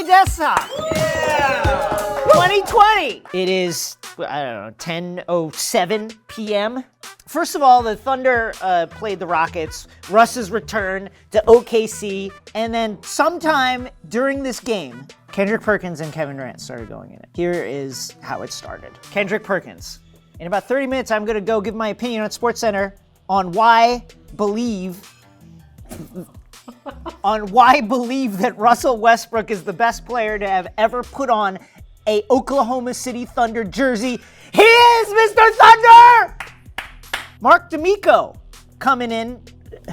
Dessa. Yeah! 2020. It is, 10:07 p.m. First of all, the Thunder played the Rockets. Russ's return to OKC. And then sometime during this game, Kendrick Perkins and Kevin Durant started going in it. Here is how it started. Kendrick Perkins. In about 30 minutes, I'm going to go give my opinion on SportsCenter on why believe that Russell Westbrook is the best player to have ever put on a Oklahoma City Thunder jersey. He is Mr. Thunder! Mark D'Amico coming in.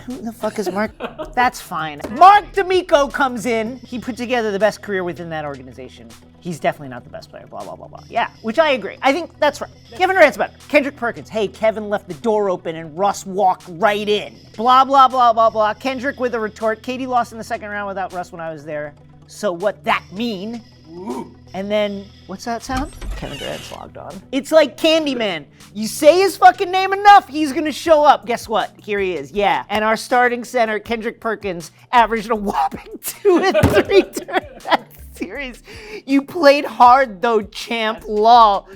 Who the fuck is Mark? That's fine. Mark D'Amico comes in. He put together the best career within that organization. He's definitely not the best player, blah, blah, blah, blah. Yeah, which I agree. I think that's right. Kevin Durant's better. Kendrick Perkins, hey, Kevin left the door open and Russ walked right in. Blah, blah, blah, blah, blah. Kendrick with a retort. KD lost in the second round without Russ when I was there. So what that mean? Ooh. And then, what's that sound? Kevin Durant's logged on. It's like Candyman. You say his fucking name enough, he's gonna show up. Guess what? Here he is, yeah. And our starting center, Kendrick Perkins, averaged a whopping 2 and 3 during that series. You played hard though, champ, lol.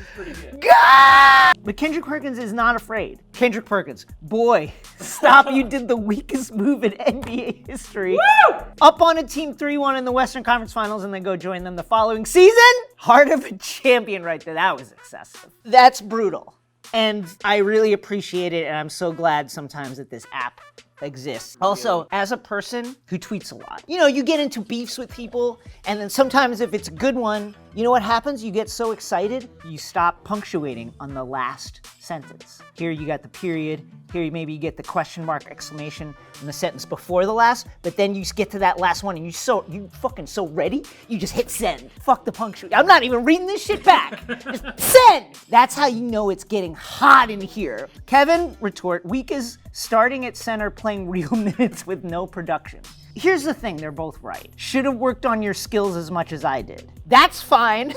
God! But Kendrick Perkins is not afraid. Kendrick Perkins, boy, stop, you did the weakest move in NBA history. Woo! Up on a team 3-1 in the Western Conference Finals and then go join them the following season? Heart of a champion right there. That was excessive. That's brutal. And I really appreciate it, and I'm so glad sometimes that this app exists. Also, as a person who tweets a lot, you get into beefs with people, and then sometimes if it's a good one, you know what happens? You get so excited, you stop punctuating on the last sentence. Here you got the period, here maybe you get the question mark, exclamation in the sentence before the last, but then you get to that last one and you fucking so ready, you just hit send. Fuck the punctuation. I'm not even reading this shit back. Just send! That's how you know it's getting hot in here. Kevin, retort, weak is starting at center playing real minutes with no production. Here's the thing, they're both right. Should have worked on your skills as much as I did. That's fine.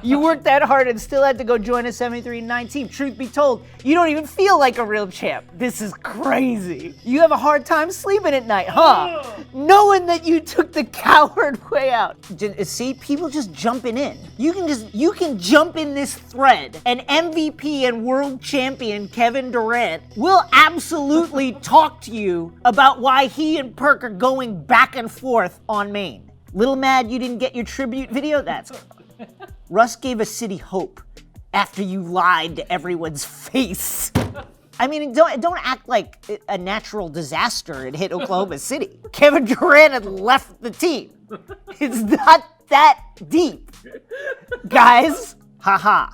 You worked that hard and still had to go join a 73-9 team. Truth be told, you don't even feel like a real champ. This is crazy. You have a hard time sleeping at night, huh? Knowing that you took the coward way out. See, people just jumping in. You can jump in this thread. And MVP and world champion Kevin Durant will absolutely talk to you about why he and Perk are going back and forth on Maine. Little mad you didn't get your tribute video? That's Russ gave a city hope after you lied to everyone's face. I mean, don't act like a natural disaster had hit Oklahoma City. Kevin Durant had left the team. It's not that deep. Guys, haha.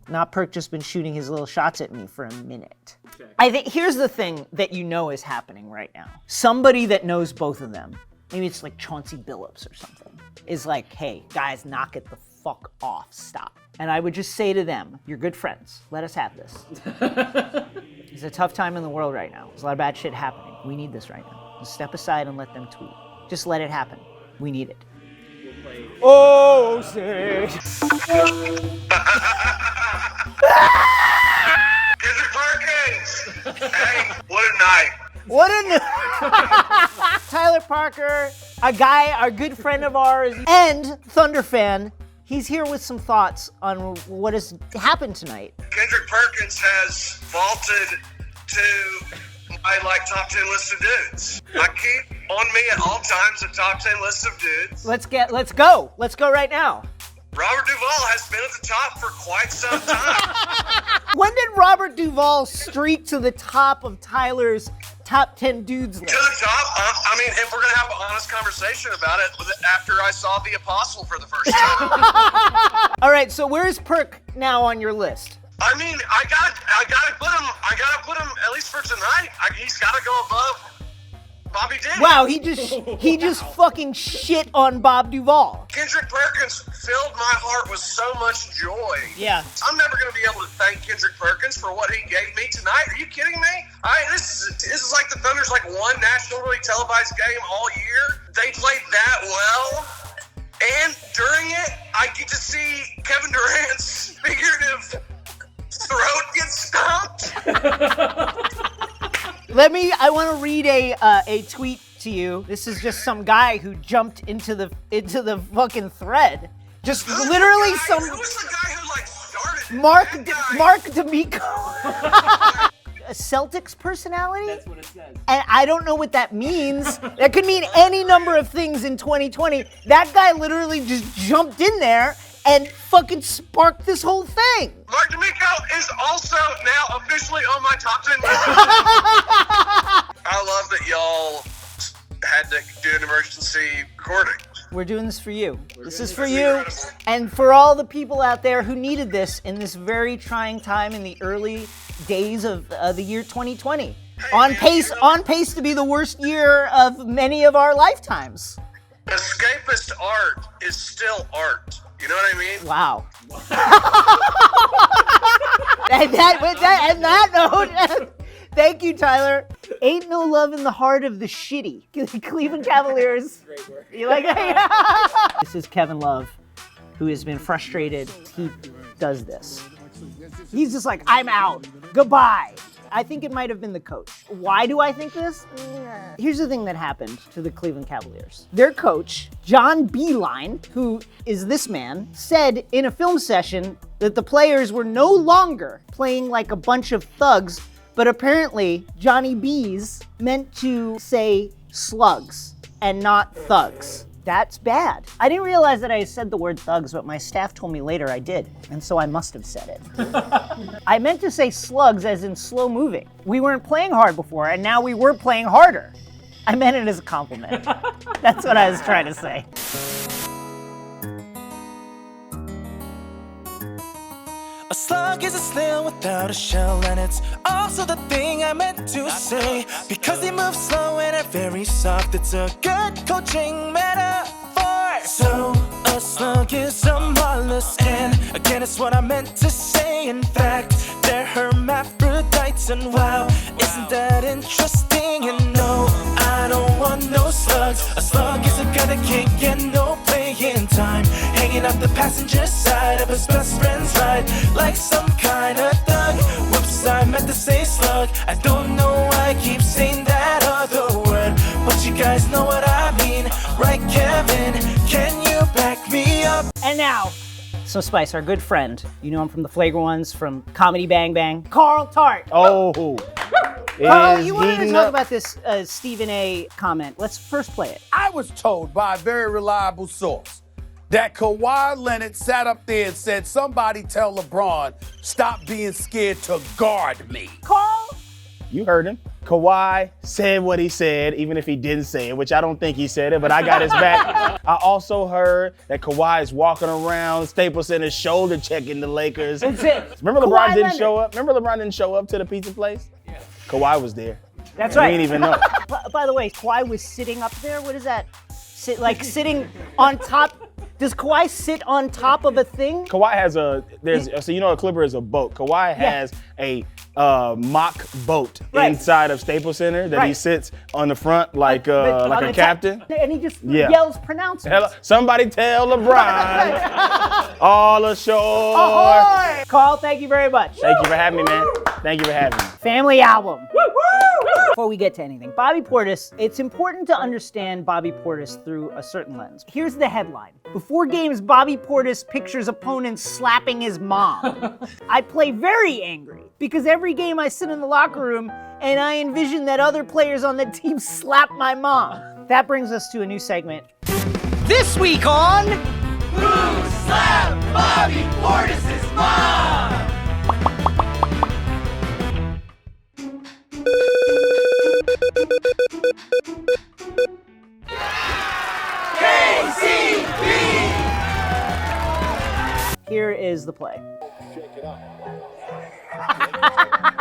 Not Perk just been shooting his little shots at me for a minute. Okay. I think here's the thing that is happening right now. Somebody that knows both of them, maybe it's like Chauncey Billups or something, is like, hey, guys, knock it the fuck off, stop. And I would just say to them, you're good friends, let us have this. It's a tough time in the world right now. There's a lot of bad shit happening. We need this right now. Just step aside and let them tweet. Just let it happen. We need it. Oh, say. Kendrick Perkins! Hey, what a night. What a Tyler Parker, a guy, our good friend of ours, and Thunder fan. He's here with some thoughts on what has happened tonight. Kendrick Perkins has vaulted to my top 10 list of dudes. I keep on me at all times a top 10 list of dudes. Let's go. Let's go right now. Robert Duvall has been at the top for quite some time. When did Robert Duvall streak to the top of Tyler's top 10 dudes list? To the top? I mean, if we're going to have an honest conversation about it, after I saw The Apostle for the first time. All right, so where's Perk now on your list? I mean, I gotta put him at least for tonight. He's gotta go above Bobby Diddy. Wow, he just fucking shit on Bob Duvall. Kendrick Perkins filled my heart with so much joy. Yeah. I'm never going to be able to thank Kendrick Perkins for what he gave me tonight. Are you kidding me? This is like the Thunder's one nationally televised game all year. They played that well. And during it, I get to see Kevin Durant's figurative throat get stomped. I want to read a tweet to you. This is just some guy who jumped into the fucking thread. Just literally some. Who was the guy who like started? Mark D'Amico. A Celtics personality? That's what it says. And I don't know what that means. That could mean any number of things in 2020. That guy literally just jumped in there and fucking sparked this whole thing. Mark D'Amico is also now officially on my top 10 list. I love that y'all had to do an emergency recording. We're doing this for you. This is for you and for all the people out there who needed this in this very trying time in the early days of the year 2020. On pace to be the worst year of many of our lifetimes. Escapist art is still art. You know what I mean? Wow. And that note, thank you, Tyler. Ain't no love in the heart of the shitty. Cleveland Cavaliers. Great work. You like that? This is Kevin Love, who has been frustrated. He does this. He's just like, I'm out. Goodbye. I think it might have been the coach. Why do I think this? Here's the thing that happened to the Cleveland Cavaliers. Their coach, John Beilein, who is this man, said in a film session that the players were no longer playing like a bunch of thugs, but apparently Johnny B's meant to say slugs and not thugs. That's bad. I didn't realize that I said the word thugs, but my staff told me later I did, and so I must have said it. I meant to say slugs as in slow moving. We weren't playing hard before, and now we were playing harder. I meant it as a compliment. That's what I was trying to say. A slug is a snail without a shell, and it's also the thing I meant to say. Because they move slow and are very soft, it's a good coaching metaphor. So, a slug is a mollusk, and again, it's what I meant to say. In fact, they're hermaphrodites, and wow, isn't that interesting? And no, I don't want no slugs. A slug is a guy that can't get no playing time, hanging out the passenger side of his best friend's ride, like some kind of thug. Whoops, I meant to say slug. I don't know why I keep saying that other word, but you guys know what I mean, right, Kevin? Can you back me up? And now, so Spice, our good friend, you know him from the Flagrant Ones, from Comedy Bang Bang, Carl Tart. Oh. Carl, you wanted to talk about this Stephen A. comment. Let's first play it. I was told by a very reliable source that Kawhi Leonard sat up there and said, somebody tell LeBron, stop being scared to guard me. Carl? You heard him. Kawhi said what he said, even if he didn't say it, which I don't think he said it, but I got his back. I also heard that Kawhi is walking around Staples Center shoulder checking the Lakers. That's it. Remember Kawhi LeBron didn't Leonard. show up? Remember LeBron didn't show up to the pizza place? Yeah. Kawhi was there. That's And right. We didn't even know. By the way, Kawhi was sitting up there. What is that? Sitting on top. Does Kawhi sit on top of a thing? Kawhi has so you know a Clipper is a boat. Kawhi has a mock boat inside of Staples Center that he sits on the front like a captain. And he just yells pronouncements. Somebody tell LeBron all ashore. Ahoy! Carl, thank you very much. Thank you for having me, man. Thank you for having me. Family album. Before we get to anything, Bobby Portis, it's important to understand Bobby Portis through a certain lens. Here's the headline. Before games, Bobby Portis pictures opponents slapping his mom. I play very angry because every game I sit in the locker room and I envision that other players on the team slap my mom. That brings us to a new segment. This week on Who Slapped Bobby Portis' Mom? Here is the play.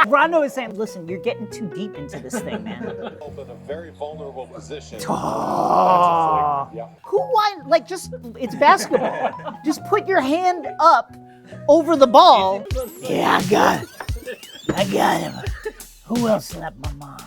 Rondo is saying, listen, you're getting too deep into this thing, man. In a very vulnerable position. Who won? Like, just, it's basketball. Just put your hand up over the ball. Yeah, I got it. I got him. Who else slapped my mom?